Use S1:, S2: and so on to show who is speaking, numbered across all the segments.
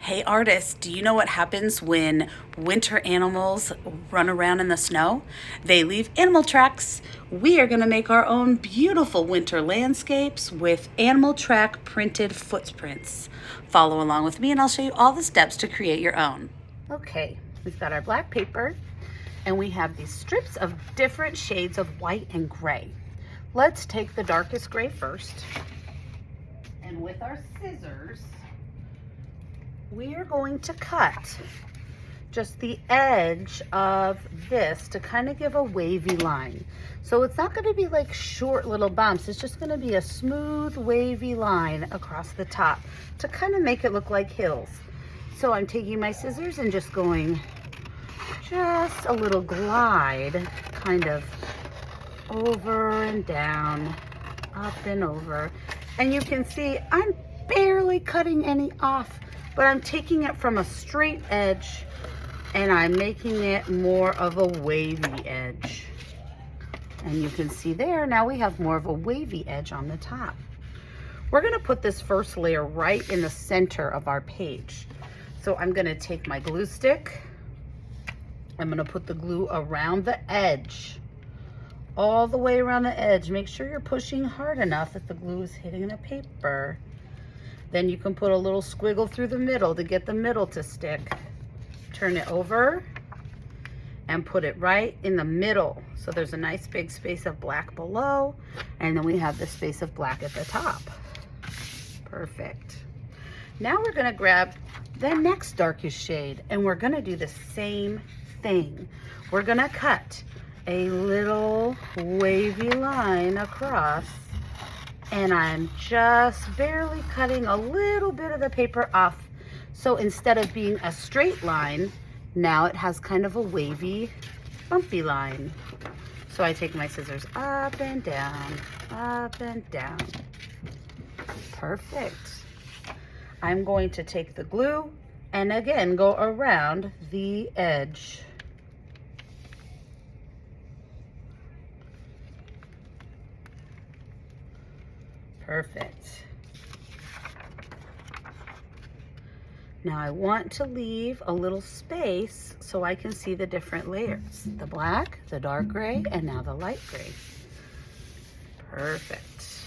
S1: Hey artists, do you know what happens when winter animals run around in the snow? They leave animal tracks. We are going to make our own beautiful winter landscapes with animal track printed footprints. Follow along with me and I'll show you all the steps to create your own. Okay, we've got our black paper and we have these strips of different shades of white and gray. Let's take the darkest gray first. And with our scissors, we are going to cut just the edge of this to kind of give a wavy line. So it's not going to be like short little bumps. It's just going to be a smooth wavy line across the top to kind of make it look like hills. So I'm taking my scissors and just going just a little glide kind of over and down, up and over. And you can see I'm barely cutting any off, but I'm taking it from a straight edge and I'm making it more of a wavy edge. And you can see there, now we have more of a wavy edge on the top. We're gonna put this first layer right in the center of our page. So I'm gonna take my glue stick, I'm gonna put the glue around the edge, all the way around the edge. Make sure you're pushing hard enough that the glue is hitting the paper. Then you can put a little squiggle through the middle to get the middle to stick. Turn it over and put it right in the middle. So there's a nice big space of black below, and then we have the space of black at the top. Perfect. Now we're gonna grab the next darkest shade and we're gonna do the same thing. We're gonna cut a little wavy line across, and I'm just barely cutting a little bit of the paper off. So instead of being a straight line, now it has kind of a wavy, bumpy line. So I take my scissors up and down, up and down. Perfect. I'm going to take the glue and again go around the edge. Perfect. Now I want to leave a little space so I can see the different layers. The black, the dark gray, and now the light gray. Perfect.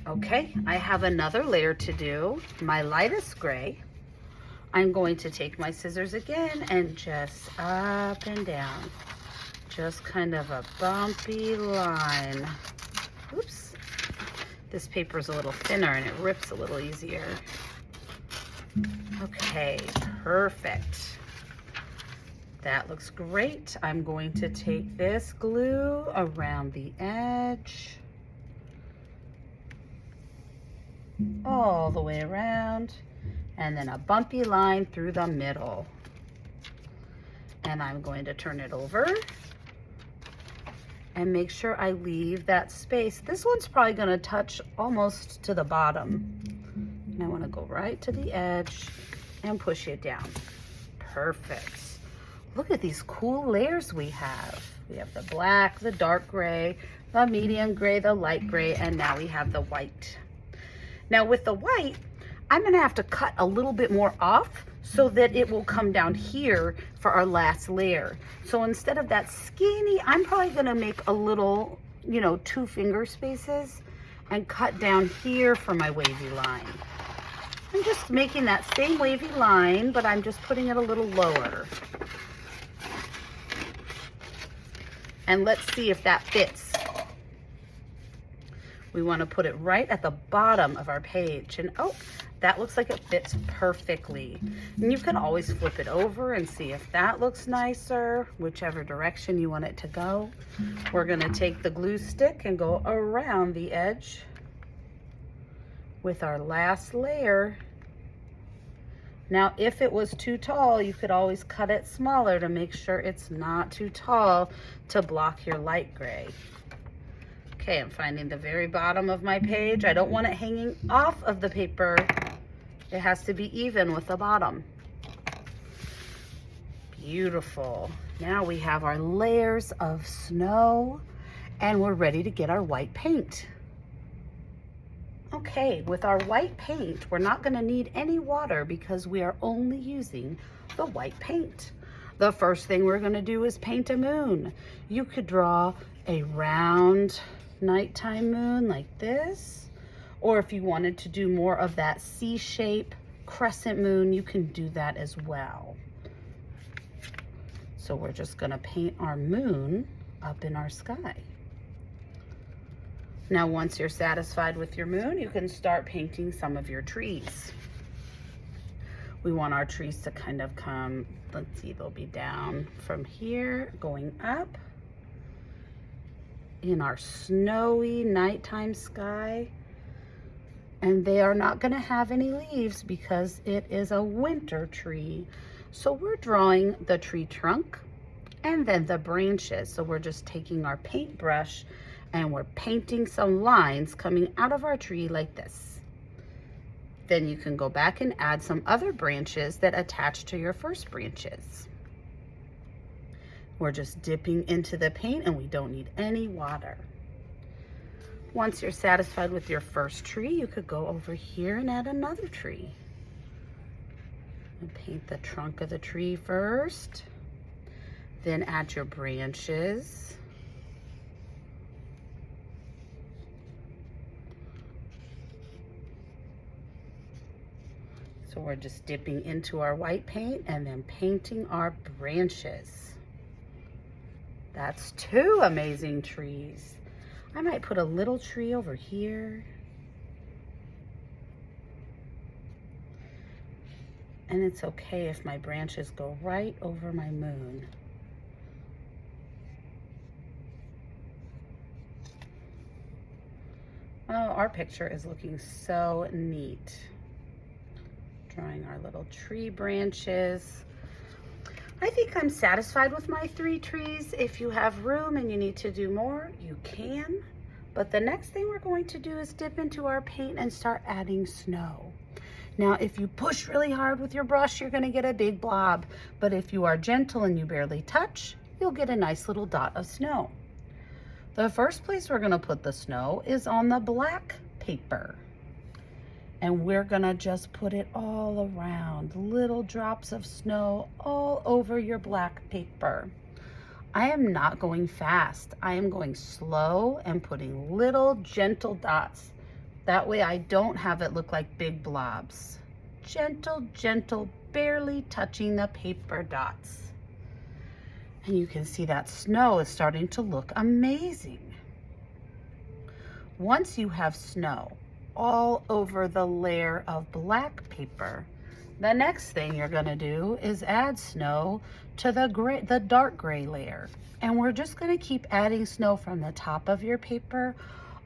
S1: Okay, I have another layer to do, my lightest gray. I'm going to take my scissors again and just up and down. Just kind of a bumpy line. Oops. This paper is a little thinner and it rips a little easier. Okay, perfect. That looks great. I'm going to take this glue around the edge, all the way around, and then a bumpy line through the middle. And I'm going to turn it over and make sure I leave that space. This one's probably gonna touch almost to the bottom. And I wanna go right to the edge and push it down. Perfect. Look at these cool layers we have. We have the black, the dark gray, the medium gray, the light gray, and now we have the white. Now with the white, I'm gonna have to cut a little bit more off so that it will come down here for our last layer. So instead of that skinny, I'm probably gonna make a little, 2 finger spaces and cut down here for my wavy line. I'm just making that same wavy line, but I'm just putting it a little lower. And let's see if that fits. We wanna put it right at the bottom of our page. And oh, that looks like it fits perfectly. And you can always flip it over and see if that looks nicer, whichever direction you want it to go. We're gonna take the glue stick and go around the edge with our last layer. Now, if it was too tall, you could always cut it smaller to make sure it's not too tall to block your light gray. Okay, I'm finding the very bottom of my page. I don't want it hanging off of the paper. It has to be even with the bottom. Beautiful. Now we have our layers of snow and we're ready to get our white paint. Okay, with our white paint, we're not gonna need any water because we are only using the white paint. The first thing we're gonna do is paint a moon. You could draw a round nighttime moon like this, or if you wanted to do more of that C-shape crescent moon, you can do that as well. So we're just gonna paint our moon up in our sky. Now, once you're satisfied with your moon, you can start painting some of your trees. We want our trees to kind of come, let's see, they'll be down from here, going up in our snowy nighttime sky. And they are not gonna have any leaves because it is a winter tree. So we're drawing the tree trunk and then the branches. So we're just taking our paintbrush and we're painting some lines coming out of our tree like this. Then you can go back and add some other branches that attach to your first branches. We're just dipping into the paint and we don't need any water. Once you're satisfied with your first tree, you could go over here and add another tree. And paint the trunk of the tree first, then add your branches. So we're just dipping into our white paint and then painting our branches. That's 2 amazing trees. I might put a little tree over here. And it's okay if my branches go right over my moon. Oh, our picture is looking so neat. Drawing our little tree branches. I think I'm satisfied with my 3 trees. If you have room and you need to do more, you can. But the next thing we're going to do is dip into our paint and start adding snow. Now, if you push really hard with your brush, you're gonna get a big blob. But if you are gentle and you barely touch, you'll get a nice little dot of snow. The first place we're gonna put the snow is on the black paper. And we're gonna just put it all around, little drops of snow all over your black paper. I am not going fast. I am going slow and putting little gentle dots. That way I don't have it look like big blobs. Gentle, gentle, barely touching the paper dots. And you can see that snow is starting to look amazing. Once you have snow all over the layer of black paper, the next thing you're gonna do is add snow to the dark gray layer. And we're just gonna keep adding snow from the top of your paper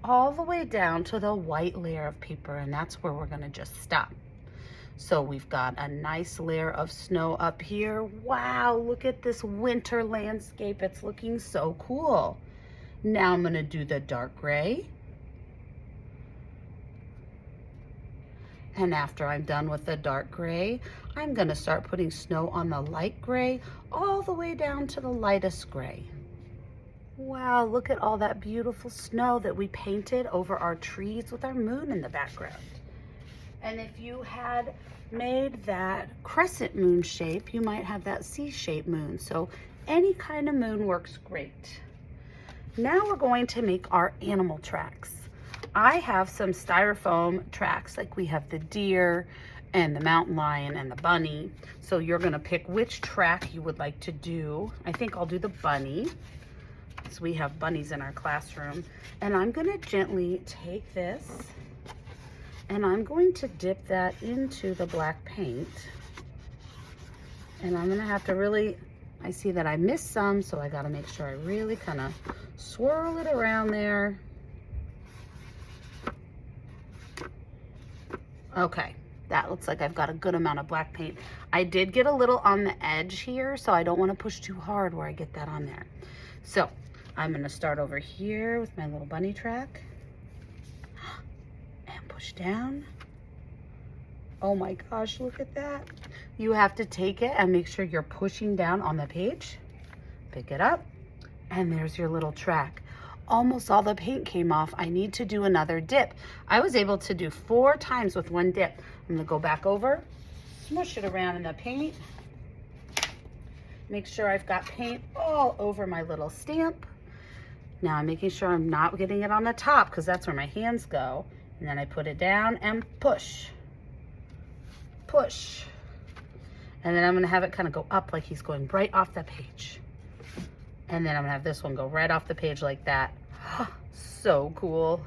S1: all the way down to the white layer of paper, and that's where we're gonna just stop. So we've got a nice layer of snow up here. Wow, look at this winter landscape. It's looking so cool. Now I'm gonna do the dark gray. And after I'm done with the dark gray, I'm gonna start putting snow on the light gray all the way down to the lightest gray. Wow, look at all that beautiful snow that we painted over our trees with our moon in the background. And if you had made that crescent moon shape, you might have that C-shaped moon. So any kind of moon works great. Now we're going to make our animal tracks. I have some styrofoam tracks, like we have the deer and the mountain lion and the bunny. So you're gonna pick which track you would like to do. I think I'll do the bunny, because we have bunnies in our classroom. And I'm gonna gently take this and I'm going to dip that into the black paint. And I'm gonna have to really, I see that I missed some, so I gotta make sure I really kind of swirl it around there. Okay, that looks like I've got a good amount of black paint. I did get a little on the edge here, so I don't want to push too hard where I get that on there. So I'm going to start over here with my little bunny track and push down. Oh my gosh, look at that. You have to take it and make sure you're pushing down on the page. Pick it up, and there's your little track. almost all the paint came off. I need to do another dip. I was able to do 4 times with one dip. I'm gonna go back over, smush it around in the paint. Make sure I've got paint all over my little stamp. Now I'm making sure I'm not getting it on the top because that's where my hands go. And then I put it down and push, push. And then I'm gonna have it kind of go up like he's going right off the page. And then I'm gonna have this one go right off the page like that. So cool.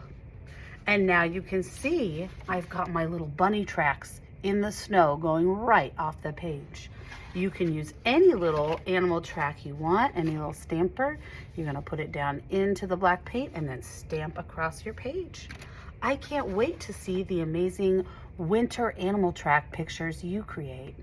S1: And now you can see I've got my little bunny tracks in the snow going right off the page. You can use any little animal track you want, any little stamper. You're gonna put it down into the black paint and then stamp across your page. I can't wait to see the amazing winter animal track pictures you create.